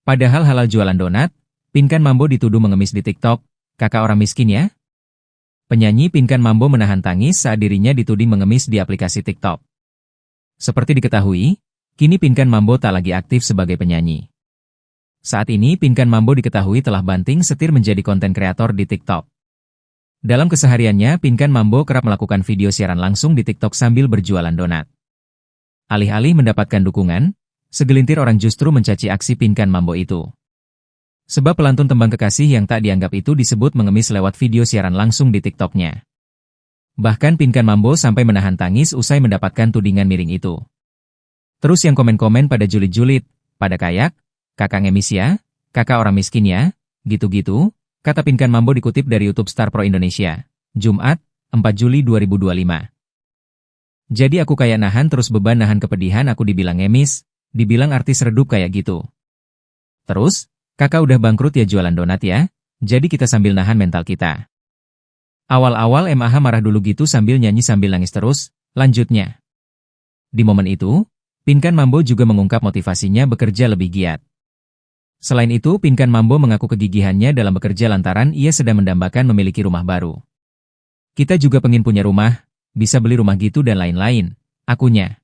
Padahal halal jualan donat, Pinkan Mambo dituduh mengemis di TikTok, kakak orang miskin ya? Penyanyi Pinkan Mambo menahan tangis saat dirinya dituding mengemis di aplikasi TikTok. Seperti diketahui, kini Pinkan Mambo tak lagi aktif sebagai penyanyi. Saat ini Pinkan Mambo diketahui telah banting setir menjadi konten kreator di TikTok. Dalam kesehariannya, Pinkan Mambo kerap melakukan video siaran langsung di TikTok sambil berjualan donat. Alih-alih mendapatkan dukungan, segelintir orang justru mencaci aksi Pinkan Mambo itu. Sebab pelantun tembang kekasih yang tak dianggap itu disebut mengemis lewat video siaran langsung di TikTok-nya. Bahkan Pinkan Mambo sampai menahan tangis usai mendapatkan tudingan miring itu. Terus yang komen-komen pada julid-julid, pada kayak, kakak ngemis ya, kakak orang miskin ya, gitu-gitu, kata Pinkan Mambo dikutip dari YouTube Star Pro Indonesia, Jumat, 4 Juli 2025. Jadi aku kayak nahan terus beban nahan kepedihan aku dibilang ngemis, dibilang artis redup kayak gitu. Terus, kakak udah bangkrut ya jualan donat ya, jadi kita sambil nahan mental kita. Awal-awal MAH marah dulu gitu sambil nyanyi sambil nangis terus, lanjutnya. Di momen itu, Pinkan Mambo juga mengungkap motivasinya bekerja lebih giat. Selain itu, Pinkan Mambo mengaku kegigihannya dalam bekerja lantaran ia sedang mendambakan memiliki rumah baru. Kita juga pengen punya rumah, bisa beli rumah gitu dan lain-lain, akunya.